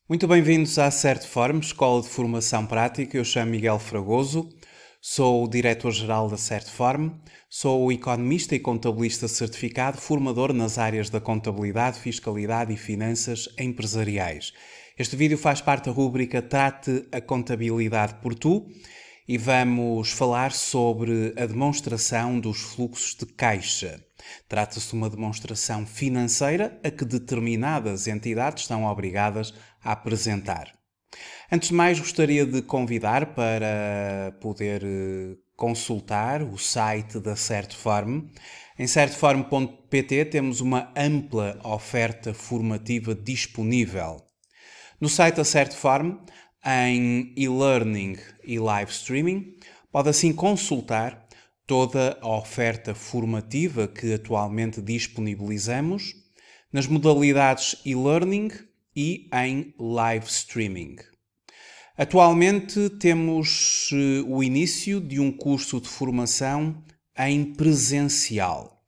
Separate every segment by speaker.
Speaker 1: Muito bem-vindos à Certform, Escola de Formação Prática. Eu chamo Miguel Fragoso, sou o diretor-geral da Certform, sou economista e contabilista certificado, formador nas áreas da contabilidade, fiscalidade e finanças empresariais. Este vídeo faz parte da rúbrica Trate a Contabilidade por Tu e vamos falar sobre a demonstração dos fluxos de caixa. Trata-se de uma demonstração financeira a que determinadas entidades estão obrigadas a apresentar. Antes de mais, gostaria de convidar para poder consultar o site da Certform. Em certform.pt temos uma ampla oferta formativa disponível. No site da Certform, em e-learning e live streaming, pode assim consultar toda a oferta formativa que atualmente disponibilizamos nas modalidades e-learning e em live streaming. Atualmente temos o início de um curso de formação em presencial.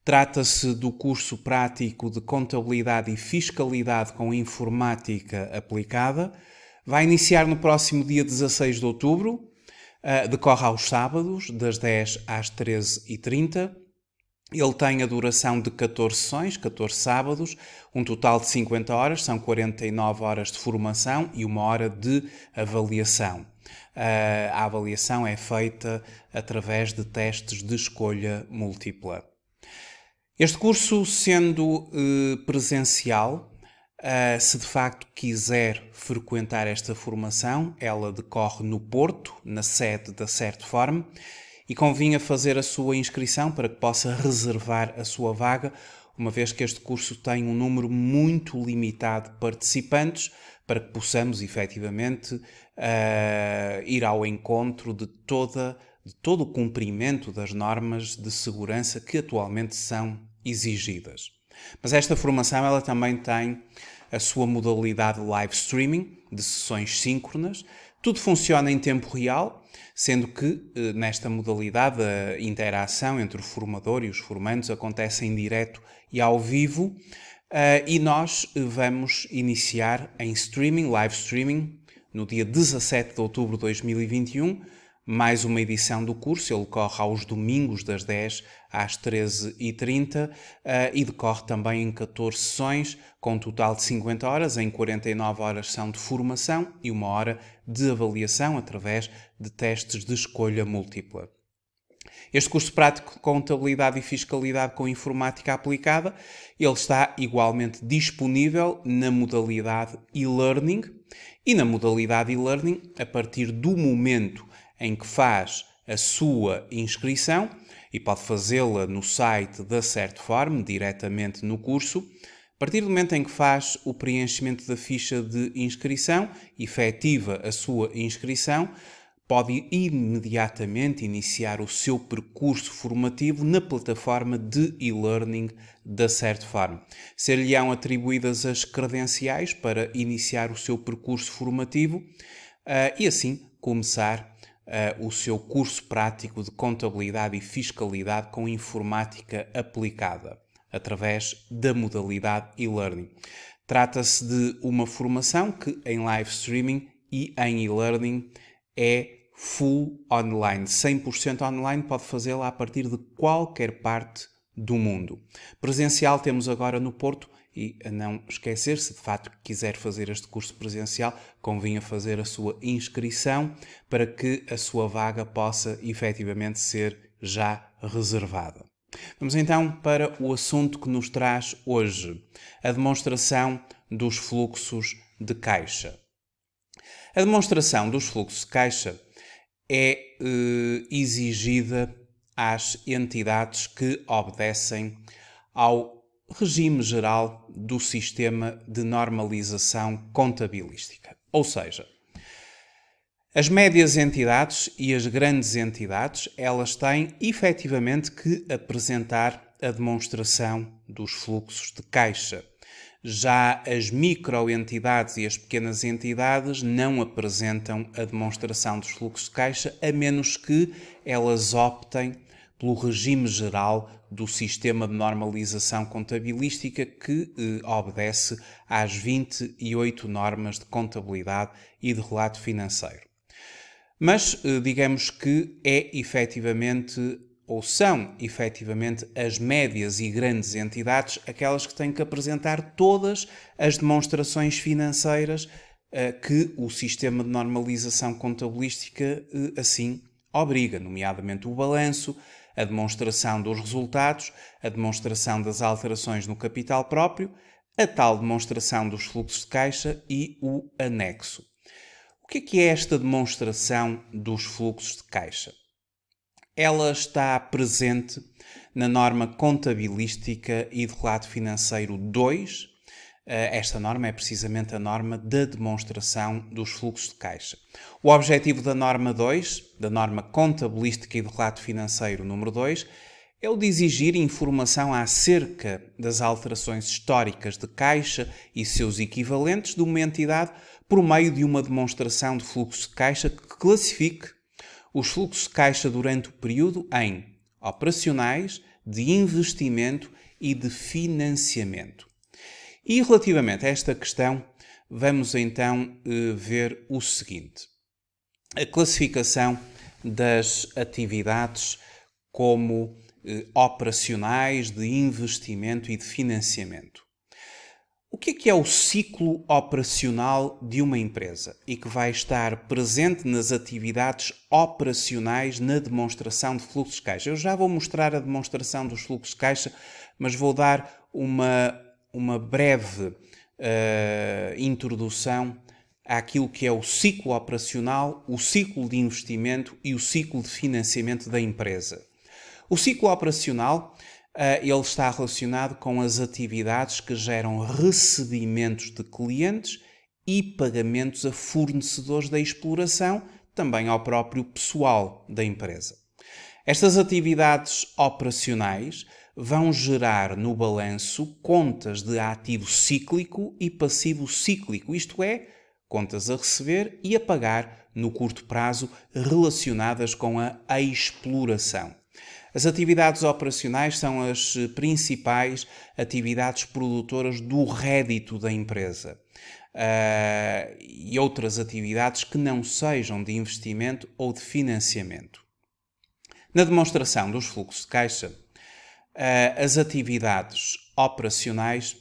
Speaker 1: Trata-se do curso prático de Contabilidade e Fiscalidade com Informática Aplicada. Vai iniciar no próximo dia 16 de outubro, decorre aos sábados, das 10 às 13h30. Ele tem a duração de 14 sessões, 14 sábados, um total de 50 horas, são 49 horas de formação e 1 hora de avaliação. A avaliação é feita através de testes de escolha múltipla. Este curso, sendo presencial, se de facto quiser frequentar esta formação, ela decorre no Porto, na sede da Certform, e convinha fazer a sua inscrição para que possa reservar a sua vaga, uma vez que este curso tem um número muito limitado de participantes, para que possamos efetivamente ir ao encontro de todo o cumprimento das normas de segurança que atualmente são exigidas. Mas esta formação ela também tem a sua modalidade live streaming, de sessões síncronas. Tudo funciona em tempo real, sendo que nesta modalidade a interação entre o formador e os formandos acontece em direto e ao vivo, e nós vamos iniciar em streaming, live streaming, no dia 17 de outubro de 2021, mais uma edição do curso. Ele decorre aos domingos das 10 às 13h30 e decorre também em 14 sessões, com um total de 50 horas, em 49 horas são de formação e 1 hora de avaliação através de testes de escolha múltipla. Este curso prático de Contabilidade e Fiscalidade com Informática Aplicada, ele está igualmente disponível na modalidade e-learning, e na modalidade e-learning, a partir do momento em que faz a sua inscrição, e pode fazê-la no site da Certform, diretamente no curso, a partir do momento em que faz o preenchimento da ficha de inscrição, efetiva a sua inscrição, pode imediatamente iniciar o seu percurso formativo na plataforma de e-learning da Certform. Ser-lhe-ão atribuídas as credenciais para iniciar o seu percurso formativo e assim começar o seu curso prático de Contabilidade e Fiscalidade com Informática Aplicada, através da modalidade e-learning. Trata-se de uma formação que em live streaming e em e-learning é full online, 100% online, pode fazê-la a partir de qualquer parte do mundo. Presencial temos agora no Porto, e a não esquecer, se de facto quiser fazer este curso presencial, convinha fazer a sua inscrição para que a sua vaga possa efetivamente ser já reservada. Vamos então para o assunto que nos traz hoje, a demonstração dos fluxos de caixa. A demonstração dos fluxos de caixa é exigida às entidades que obedecem ao regime geral do sistema de normalização contabilística. Ou seja, as médias entidades e as grandes entidades, elas têm efetivamente que apresentar a demonstração dos fluxos de caixa. Já as microentidades e as pequenas entidades não apresentam a demonstração dos fluxos de caixa, a menos que elas optem pelo regime geral do sistema de normalização contabilística que obedece às 28 normas de contabilidade e de relato financeiro. Mas digamos que é efetivamente, ou são efetivamente, as médias e grandes entidades aquelas que têm que apresentar todas as demonstrações financeiras que o sistema de normalização contabilística assim obriga, nomeadamente o balanço, a demonstração dos resultados, a demonstração das alterações no capital próprio, a tal demonstração dos fluxos de caixa e o anexo. O que é esta demonstração dos fluxos de caixa? Ela está presente na norma contabilística e de relato financeiro 2. Esta norma é precisamente a norma da demonstração dos fluxos de caixa. O objetivo da norma 2, da norma contabilística e de relato financeiro número 2, é o de exigir informação acerca das alterações históricas de caixa e seus equivalentes de uma entidade por meio de uma demonstração de fluxo de caixa que classifique os fluxos de caixa durante o período em operacionais, de investimento e de financiamento. E relativamente a esta questão, vamos então ver o seguinte. A classificação das atividades como operacionais, de investimento e de financiamento. O que é o ciclo operacional de uma empresa e que vai estar presente nas atividades operacionais na demonstração de fluxos de caixa? Eu já vou mostrar a demonstração dos fluxos de caixa, mas vou dar uma breve introdução àquilo que é o ciclo operacional, o ciclo de investimento e o ciclo de financiamento da empresa. O ciclo operacional ele está relacionado com as atividades que geram recebimentos de clientes e pagamentos a fornecedores da exploração, também ao próprio pessoal da empresa. Estas atividades operacionais vão gerar no balanço contas de ativo cíclico e passivo cíclico, isto é, contas a receber e a pagar no curto prazo relacionadas com a exploração. As atividades operacionais são as principais atividades produtoras do rédito da empresa e outras atividades que não sejam de investimento ou de financiamento. Na demonstração dos fluxos de caixa, as atividades operacionais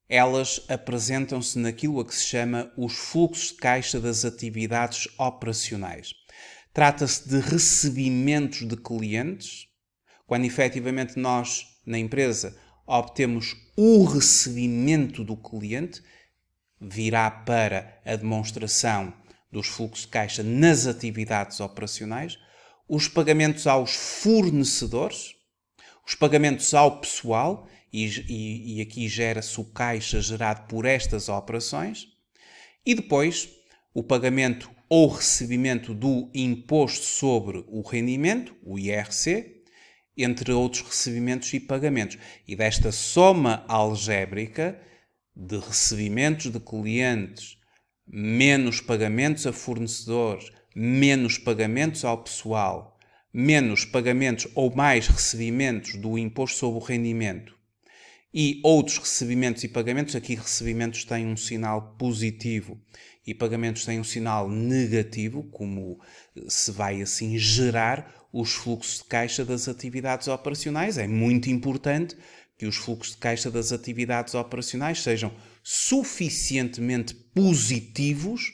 Speaker 1: elas apresentam-se naquilo a que se chama os fluxos de caixa das atividades operacionais. Trata-se de recebimentos de clientes, quando efetivamente nós, na empresa, obtemos o recebimento do cliente, virá para a demonstração dos fluxos de caixa nas atividades operacionais, os pagamentos aos fornecedores, os pagamentos ao pessoal, e aqui gera-se o caixa gerado por estas operações, e depois o pagamento ou recebimento do imposto sobre o rendimento, o IRC, entre outros recebimentos e pagamentos. E desta soma algébrica de recebimentos de clientes, menos pagamentos a fornecedores, menos pagamentos ao pessoal, menos pagamentos ou mais recebimentos do imposto sobre o rendimento e outros recebimentos e pagamentos, aqui recebimentos têm um sinal positivo e pagamentos têm um sinal negativo, como se vai assim gerar os fluxos de caixa das atividades operacionais. É muito importante que os fluxos de caixa das atividades operacionais sejam suficientemente positivos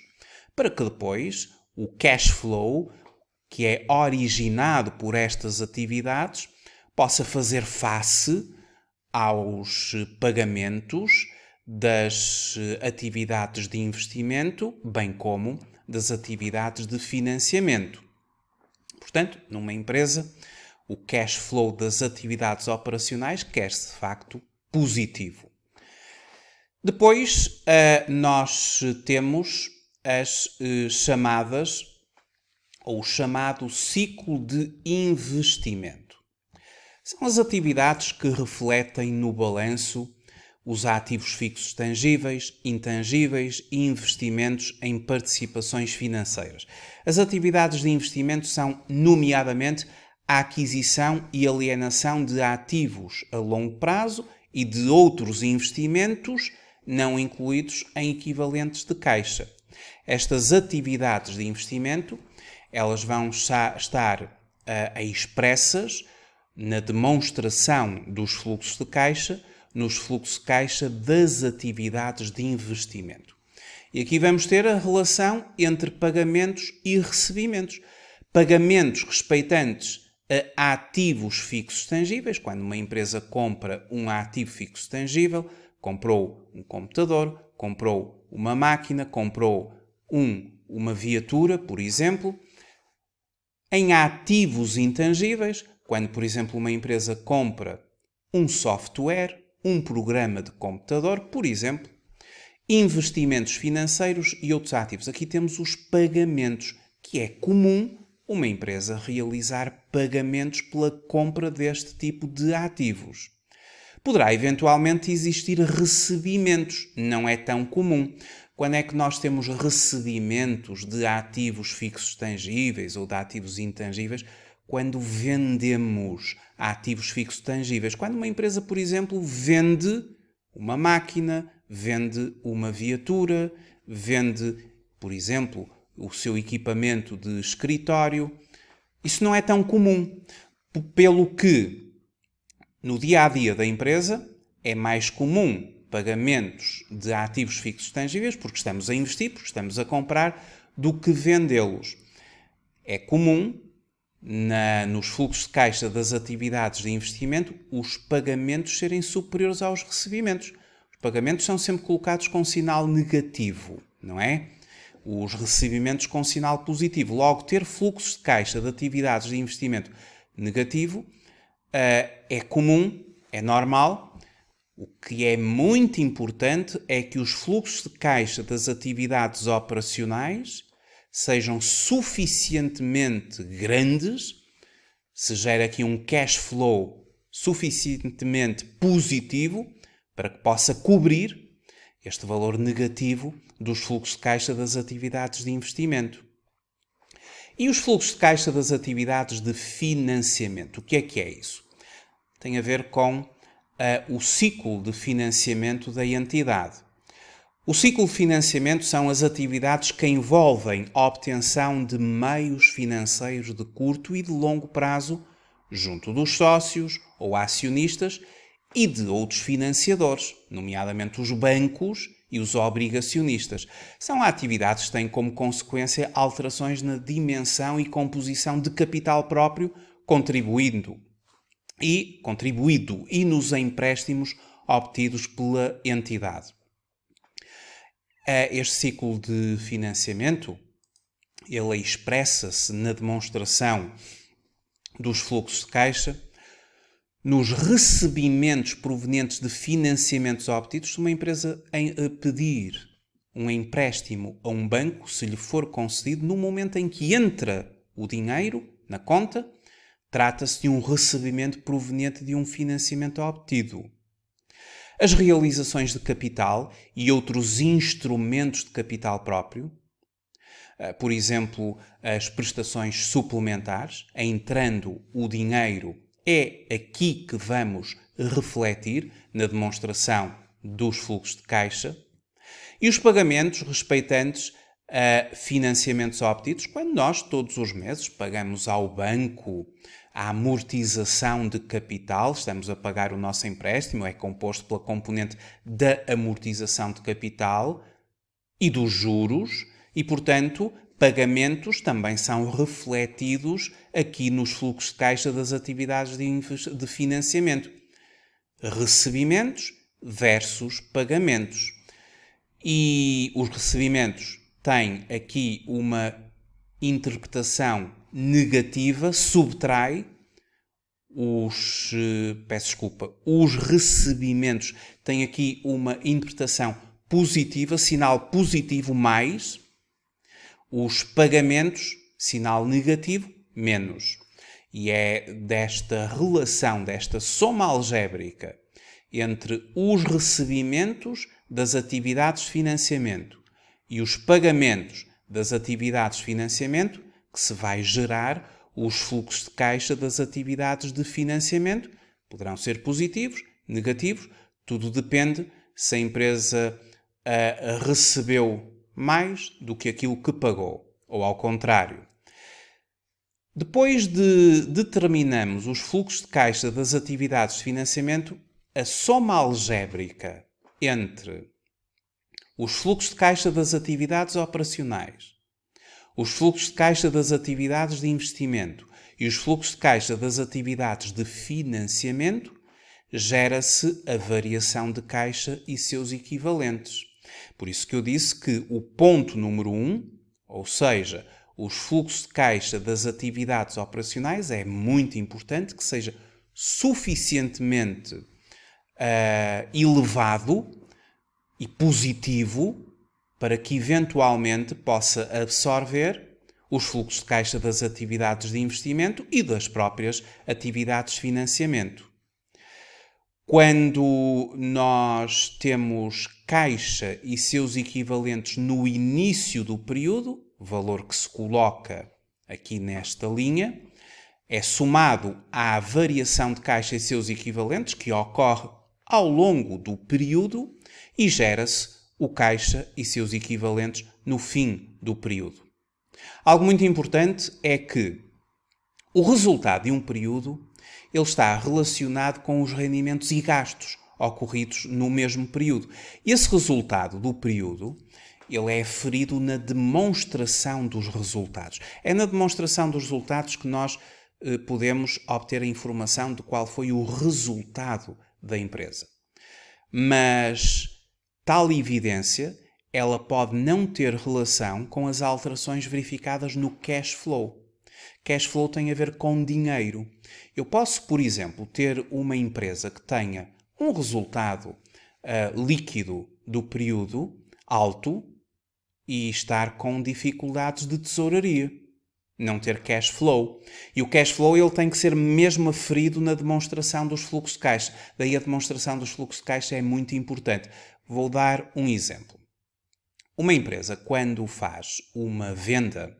Speaker 1: para que depois o cash flow, que é originado por estas atividades, possa fazer face aos pagamentos das atividades de investimento, bem como das atividades de financiamento. Portanto, numa empresa, o cash flow das atividades operacionais quer-se de facto positivo. Depois, nós temos as chamadas, ou o chamado ciclo de investimento. São as atividades que refletem no balanço os ativos fixos tangíveis, intangíveis e investimentos em participações financeiras. As atividades de investimento são, nomeadamente, a aquisição e alienação de ativos a longo prazo e de outros investimentos não incluídos em equivalentes de caixa. Estas atividades de investimento, elas vão estar expressas na demonstração dos fluxos de caixa, nos fluxos de caixa das atividades de investimento. E aqui vamos ter a relação entre pagamentos e recebimentos. Pagamentos respeitantes a ativos fixos tangíveis, quando uma empresa compra um ativo fixo tangível, comprou um computador, comprou uma máquina, comprou uma viatura, por exemplo. Em ativos intangíveis, quando, por exemplo, uma empresa compra um software, um programa de computador, por exemplo, investimentos financeiros e outros ativos. Aqui temos os pagamentos, que é comum uma empresa realizar pagamentos pela compra deste tipo de ativos. Poderá eventualmente existir recebimentos, não é tão comum. Quando é que nós temos recebimentos de ativos fixos tangíveis ou de ativos intangíveis? Quando vendemos ativos fixos tangíveis. Quando uma empresa, por exemplo, vende uma máquina, vende uma viatura, vende, por exemplo, o seu equipamento de escritório. Isso não é tão comum, pelo que no dia-a-dia da empresa é mais comum pagamentos de ativos fixos tangíveis, porque estamos a investir, porque estamos a comprar, do que vendê-los. É comum, nos fluxos de caixa das atividades de investimento, os pagamentos serem superiores aos recebimentos. Os pagamentos são sempre colocados com sinal negativo, não é? Os recebimentos com sinal positivo. Logo, ter fluxos de caixa de atividades de investimento negativo é comum, é normal. O que é muito importante é que os fluxos de caixa das atividades operacionais sejam suficientemente grandes, se gera aqui um cash flow suficientemente positivo para que possa cobrir este valor negativo dos fluxos de caixa das atividades de investimento. E os fluxos de caixa das atividades de financiamento? O que é isso? Tem a ver com o ciclo de financiamento da entidade. O ciclo de financiamento são as atividades que envolvem a obtenção de meios financeiros de curto e de longo prazo junto dos sócios ou acionistas e de outros financiadores, nomeadamente os bancos e os obrigacionistas. São atividades que têm como consequência alterações na dimensão e composição de capital próprio, contribuído e nos empréstimos obtidos pela entidade. Este ciclo de financiamento, ele expressa-se na demonstração dos fluxos de caixa, nos recebimentos provenientes de financiamentos obtidos. Se uma empresa pedir um empréstimo a um banco, se lhe for concedido, no momento em que entra o dinheiro na conta, trata-se de um recebimento proveniente de um financiamento obtido. As realizações de capital e outros instrumentos de capital próprio, por exemplo, as prestações suplementares, entrando o dinheiro, é aqui que vamos refletir na demonstração dos fluxos de caixa, e os pagamentos respeitantes a financiamentos obtidos, quando nós todos os meses pagamos ao banco a amortização de capital, estamos a pagar o nosso empréstimo, é composto pela componente da amortização de capital e dos juros, e, portanto, pagamentos também são refletidos aqui nos fluxos de caixa das atividades de financiamento. Recebimentos versus pagamentos. E os recebimentos têm aqui uma interpretação negativa, subtrai os recebimentos têm aqui uma interpretação positiva, sinal positivo mais, os pagamentos, sinal negativo, menos. E é desta relação, desta soma algébrica entre os recebimentos das atividades de financiamento e os pagamentos das atividades de financiamento que se vai gerar os fluxos de caixa das atividades de financiamento. Poderão ser positivos, negativos, tudo depende se a empresa recebeu mais do que aquilo que pagou, ou ao contrário. Depois de determinarmos os fluxos de caixa das atividades de financiamento, a soma algébrica entre os fluxos de caixa das atividades operacionais, os fluxos de caixa das atividades de investimento e os fluxos de caixa das atividades de financiamento, gera-se a variação de caixa e seus equivalentes. Por isso que eu disse que o ponto número 1, ou seja, os fluxos de caixa das atividades operacionais, é muito importante que seja suficientemente elevado e positivo para que eventualmente possa absorver os fluxos de caixa das atividades de investimento e das próprias atividades de financiamento. Quando nós temos caixa e seus equivalentes no início do período, valor que se coloca aqui nesta linha, é somado à variação de caixa e seus equivalentes que ocorre ao longo do período e gera-se o caixa e seus equivalentes no fim do período. Algo muito importante é que o resultado de um período ele está relacionado com os rendimentos e gastos ocorridos no mesmo período. Esse resultado do período ele é aferido na demonstração dos resultados. É na demonstração dos resultados que nós podemos obter a informação de qual foi o resultado da empresa. Mas tal evidência ela pode não ter relação com as alterações verificadas no cash flow. Cash flow tem a ver com dinheiro. Eu posso, por exemplo, ter uma empresa que tenha um resultado líquido do período alto e estar com dificuldades de tesouraria, não ter cash flow. E o cash flow ele tem que ser mesmo aferido na demonstração dos fluxos de caixa. Daí a demonstração dos fluxos de caixa é muito importante. Vou dar um exemplo. Uma empresa, quando faz uma venda,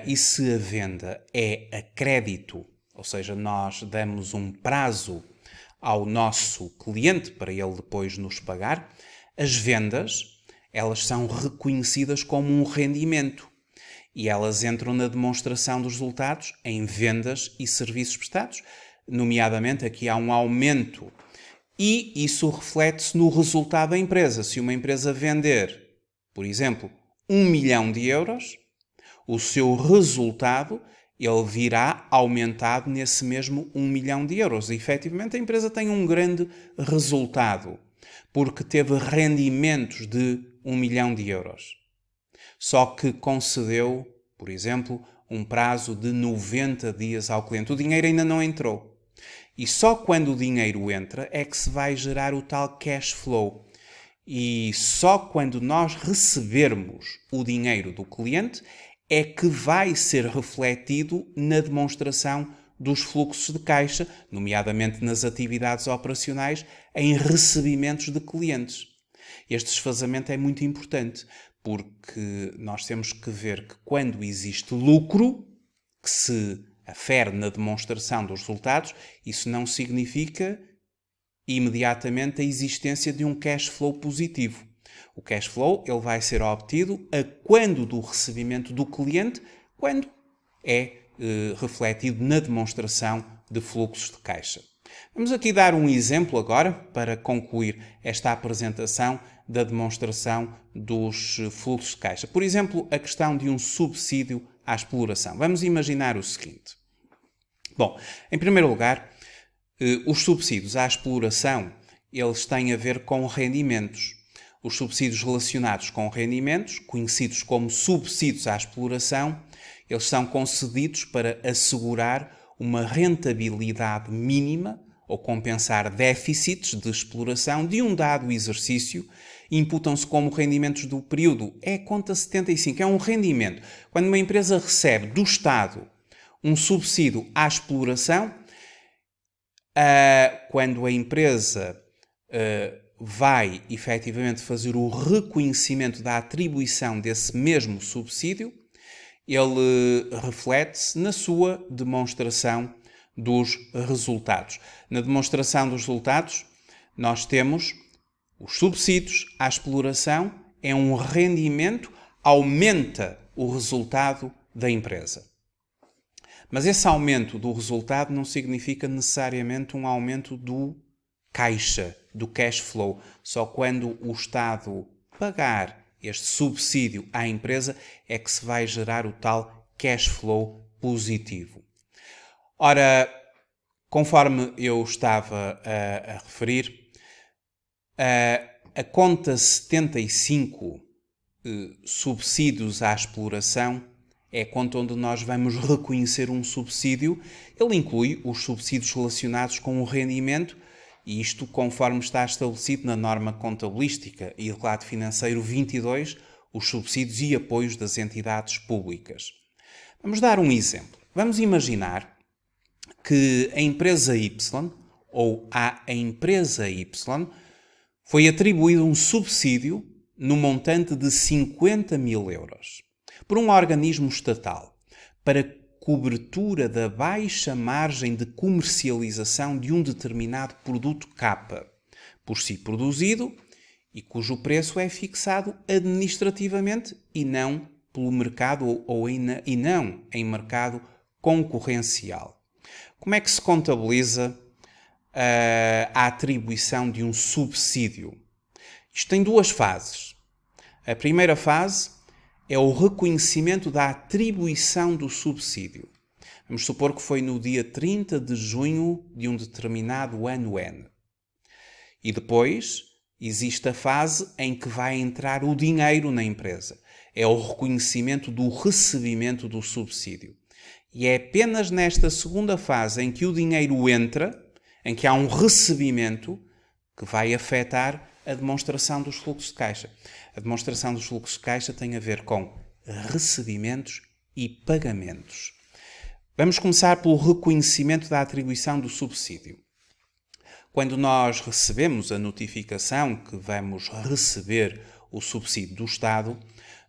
Speaker 1: e se a venda é a crédito, ou seja, nós damos um prazo ao nosso cliente para ele depois nos pagar, as vendas, elas são reconhecidas como um rendimento e elas entram na demonstração dos resultados em vendas e serviços prestados, nomeadamente aqui há um aumento e isso reflete-se no resultado da empresa. Se uma empresa vender, por exemplo, 1 milhão de euros, o seu resultado ele virá aumentado nesse mesmo 1 milhão de euros. E, efetivamente, a empresa tem um grande resultado, porque teve rendimentos de 1 milhão de euros. Só que concedeu, por exemplo, um prazo de 90 dias ao cliente. O dinheiro ainda não entrou. E só quando o dinheiro entra é que se vai gerar o tal cash flow. E só quando nós recebermos o dinheiro do cliente é que vai ser refletido na demonstração dos fluxos de caixa, nomeadamente nas atividades operacionais, em recebimentos de clientes. Este desfazamento é muito importante, porque nós temos que ver que quando existe lucro, que se afere na demonstração dos resultados, isso não significa imediatamente a existência de um cash flow positivo. O cash flow ele vai ser obtido a quando do recebimento do cliente, quando é refletido na demonstração de fluxos de caixa. Vamos aqui dar um exemplo agora para concluir esta apresentação da demonstração dos fluxos de caixa. Por exemplo, a questão de um subsídio à exploração. Vamos imaginar o seguinte. Bom, em primeiro lugar, os subsídios à exploração eles têm a ver com rendimentos. Os subsídios relacionados com rendimentos, conhecidos como subsídios à exploração, eles são concedidos para assegurar uma rentabilidade mínima ou compensar déficits de exploração de um dado exercício e imputam-se como rendimentos do período. É a conta 75, é um rendimento. Quando uma empresa recebe do Estado um subsídio à exploração, quando a empresa vai efetivamente fazer o reconhecimento da atribuição desse mesmo subsídio, ele reflete-se na sua demonstração dos resultados. Na demonstração dos resultados, nós temos os subsídios à exploração, é um rendimento, aumenta o resultado da empresa. Mas esse aumento do resultado não significa necessariamente um aumento do caixa, do cash flow. Só quando o Estado pagar este subsídio à empresa é que se vai gerar o tal cash flow positivo. Ora, conforme eu estava a referir, a conta 75, subsídios à exploração, é a conta onde nós vamos reconhecer um subsídio. Ele inclui os subsídios relacionados com o rendimento, e isto conforme está estabelecido na norma contabilística e relato financeiro 22, os subsídios e apoios das entidades públicas. Vamos dar um exemplo. Vamos imaginar que a empresa Y, ou à empresa Y, foi atribuído um subsídio no montante de 50 mil euros por um organismo estatal para cobertura da baixa margem de comercialização de um determinado produto K, por si produzido e cujo preço é fixado administrativamente e não pelo mercado e não em mercado concorrencial. Como é que se contabiliza a atribuição de um subsídio? Isto tem duas fases. A primeira fase é o reconhecimento da atribuição do subsídio. Vamos supor que foi no dia 30 de junho de um determinado ano N. E depois existe a fase em que vai entrar o dinheiro na empresa. É o reconhecimento do recebimento do subsídio. E é apenas nesta segunda fase em que o dinheiro entra, em que há um recebimento, que vai afetar a demonstração dos fluxos de caixa. A demonstração dos fluxos de caixa tem a ver com recebimentos e pagamentos. Vamos começar pelo reconhecimento da atribuição do subsídio. Quando nós recebemos a notificação que vamos receber o subsídio do Estado,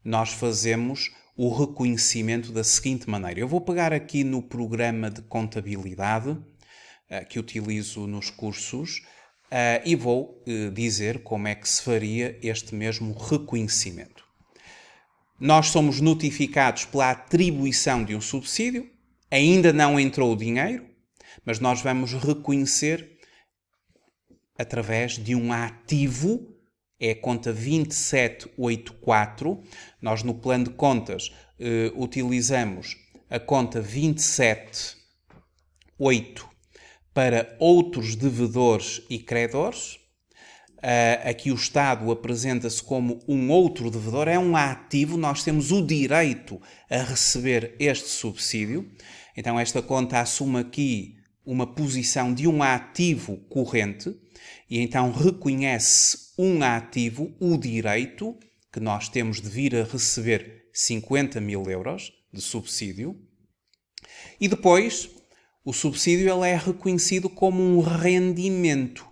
Speaker 1: nós fazemos o reconhecimento da seguinte maneira. Eu vou pegar aqui no programa de contabilidade que utilizo nos cursos e vou dizer como é que se faria este mesmo reconhecimento. Nós somos notificados pela atribuição de um subsídio, ainda não entrou o dinheiro, mas nós vamos reconhecer através de um ativo, é a conta 2784. Nós no plano de contas utilizamos a conta 278 para outros devedores e credores. Aqui o Estado apresenta-se como um outro devedor, é um ativo, nós temos o direito a receber este subsídio. Então esta conta assume aqui uma posição de um ativo corrente e então reconhece um ativo, o direito que nós temos de vir a receber 50 mil euros de subsídio. E depois o subsídio ele é reconhecido como um rendimento.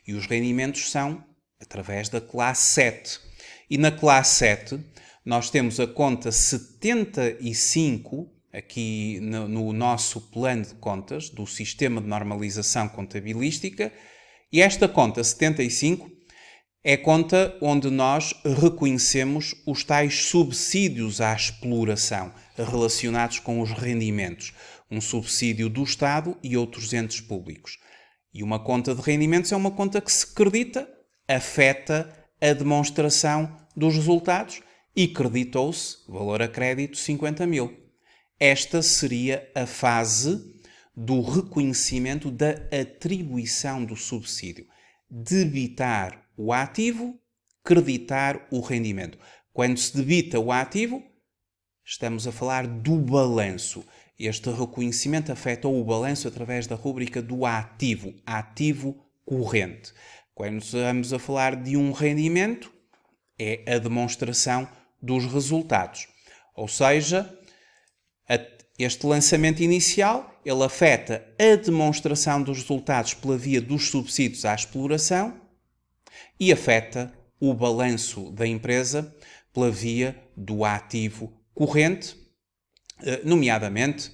Speaker 1: E os rendimentos são através da classe 7. E na classe 7 nós temos a conta 75, aqui no nosso plano de contas do Sistema de Normalização Contabilística. E esta conta 75 é a conta onde nós reconhecemos os tais subsídios à exploração relacionados com os rendimentos. Um subsídio do Estado e outros entes públicos. E uma conta de rendimentos é uma conta que se credita, afeta a demonstração dos resultados e creditou-se, valor a crédito, 50 mil. Esta seria a fase do reconhecimento da atribuição do subsídio. Debitar o ativo, creditar o rendimento. Quando se debita o ativo, estamos a falar do balanço. Este reconhecimento afeta o balanço através da rúbrica do ativo, ativo corrente. Quando estamos a falar de um rendimento, é a demonstração dos resultados. Ou seja, este lançamento inicial, ele afeta a demonstração dos resultados pela via dos subsídios à exploração e afeta o balanço da empresa pela via do ativo corrente. nomeadamente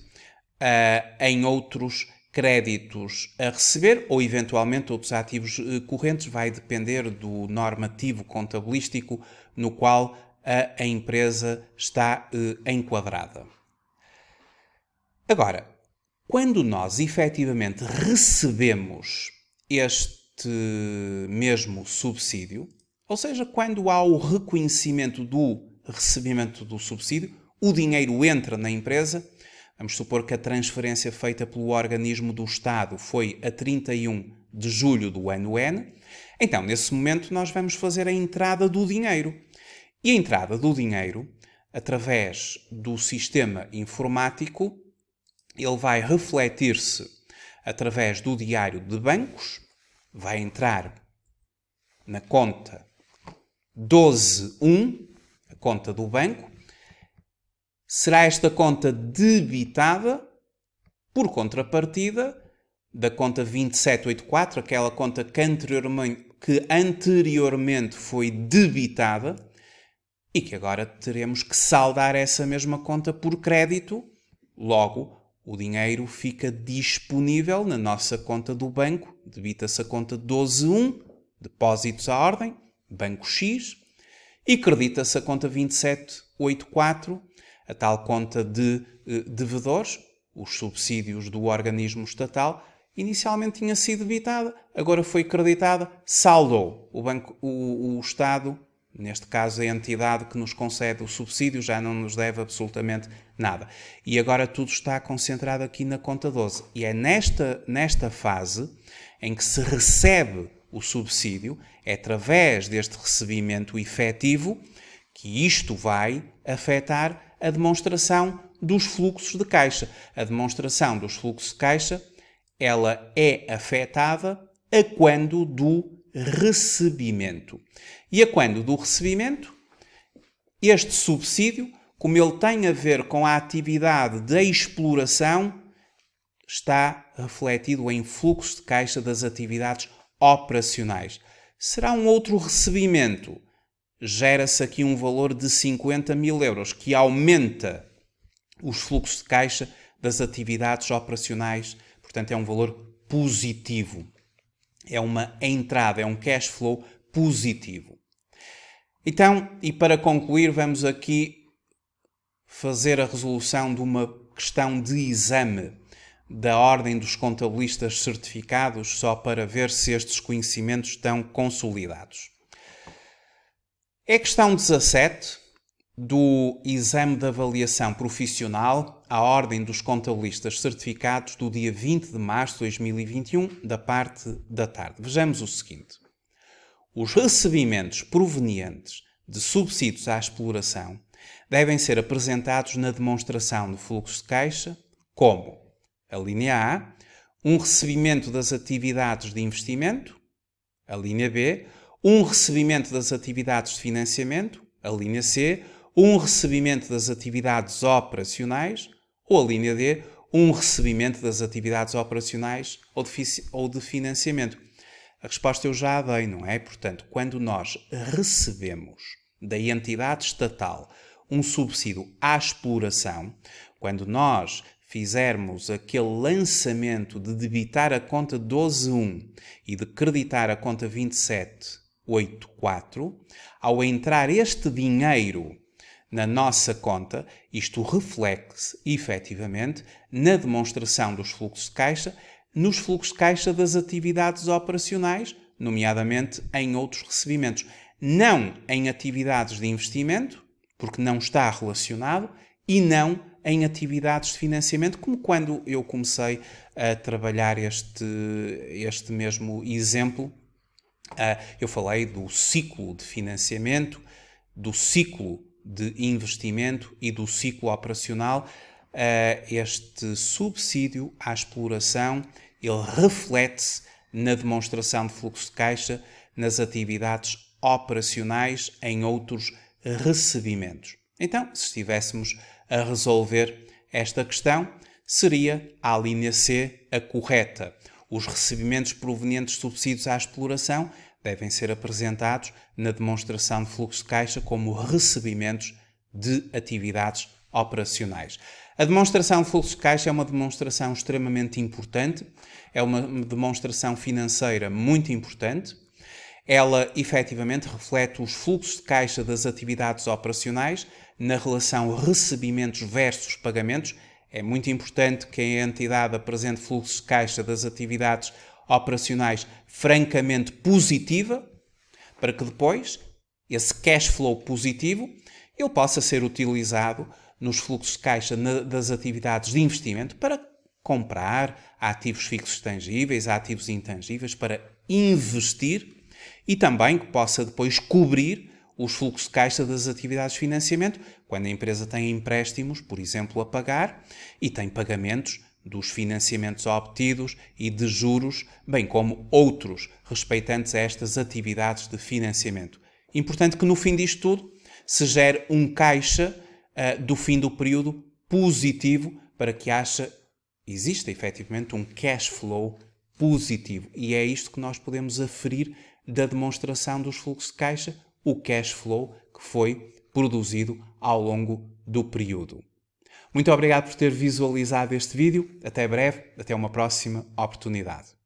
Speaker 1: em outros créditos a receber ou eventualmente outros ativos correntes, vai depender do normativo contabilístico no qual a empresa está enquadrada. Agora, quando nós efetivamente recebemos este mesmo subsídio, ou seja, quando há o reconhecimento do recebimento do subsídio, o dinheiro entra na empresa. Vamos supor que a transferência feita pelo organismo do Estado foi a 31 de julho do ano N. Então, nesse momento, nós vamos fazer a entrada do dinheiro. E a entrada do dinheiro, através do sistema informático, ele vai refletir-se através do diário de bancos, vai entrar na conta 12.1, a conta do banco. Será esta conta debitada por contrapartida da conta 2784, aquela conta que anteriormente foi debitada e que agora teremos que saldar essa mesma conta por crédito. Logo, o dinheiro fica disponível na nossa conta do banco, debita-se a conta 12.1, depósitos à ordem, banco X, e credita-se a conta 2784, a tal conta de devedores, os subsídios do organismo estatal. Inicialmente tinha sido debitada, agora foi creditada, saldou. O Estado, neste caso a entidade que nos concede o subsídio, já não nos deve absolutamente nada. E agora tudo está concentrado aqui na conta 12. E é nesta fase em que se recebe o subsídio, é através deste recebimento efetivo que isto vai afetar a demonstração dos fluxos de caixa. A demonstração dos fluxos de caixa, ela é afetada a quando do recebimento. E a quando do recebimento, este subsídio, como ele tem a ver com a atividade de exploração, está refletido em fluxo de caixa das atividades operacionais. Será um outro recebimento. Gera-se aqui um valor de 50.000 euros, que aumenta os fluxos de caixa das atividades operacionais. Portanto, é um valor positivo. É uma entrada, é um cash flow positivo. Então, e para concluir, vamos aqui fazer a resolução de uma questão de exame da Ordem dos Contabilistas Certificados, só para ver se estes conhecimentos estão consolidados. É a questão 17 do exame de avaliação profissional à Ordem dos Contabilistas Certificados do dia 20 de março de 2021, da parte da tarde. Vejamos o seguinte. Os recebimentos provenientes de subsídios à exploração devem ser apresentados na demonstração de fluxo de caixa como a linha A, um recebimento das atividades de investimento, a linha B, um recebimento das atividades de financiamento, a linha C, um recebimento das atividades operacionais, ou a linha D, um recebimento das atividades operacionais ou de financiamento. A resposta eu já a dei, não é? Portanto, quando nós recebemos da entidade estatal um subsídio à exploração, quando nós fizermos aquele lançamento de debitar a conta 12.1 e de creditar a conta 27.84, ao entrar este dinheiro na nossa conta, isto reflete-se efetivamente na demonstração dos fluxos de caixa, nos fluxos de caixa das atividades operacionais, nomeadamente em outros recebimentos. Não em atividades de investimento, porque não está relacionado, e não em atividades de financiamento, como quando eu comecei a trabalhar este mesmo exemplo. Eu falei do ciclo de financiamento, do ciclo de investimento e do ciclo operacional. Este subsídio à exploração, ele reflete-se na demonstração de fluxo de caixa nas atividades operacionais em outros recebimentos. Então, se estivéssemos a resolver esta questão, seria a linha C a correta. Os recebimentos provenientes de subsídios à exploração devem ser apresentados na demonstração de fluxo de caixa como recebimentos de atividades operacionais. A demonstração de fluxo de caixa é uma demonstração extremamente importante, é uma demonstração financeira muito importante. Ela efetivamente reflete os fluxos de caixa das atividades operacionais na relação recebimentos versus pagamentos. É muito importante que a entidade apresente fluxos de caixa das atividades operacionais francamente positiva, para que depois esse cash flow positivo ele possa ser utilizado nos fluxos de caixa das atividades de investimento para comprar ativos fixos tangíveis, ativos intangíveis, para investir e também que possa depois cobrir os fluxos de caixa das atividades de financiamento, quando a empresa tem empréstimos, por exemplo, a pagar e tem pagamentos dos financiamentos obtidos e de juros, bem como outros respeitantes a estas atividades de financiamento. Importante que no fim disto tudo se gere um caixa do fim do período positivo para que exista efetivamente um cash flow positivo. E é isto que nós podemos aferir da demonstração dos fluxos de caixa, o cash flow que foi produzido ao longo do período. Muito obrigado por ter visualizado este vídeo. Até breve, até uma próxima oportunidade.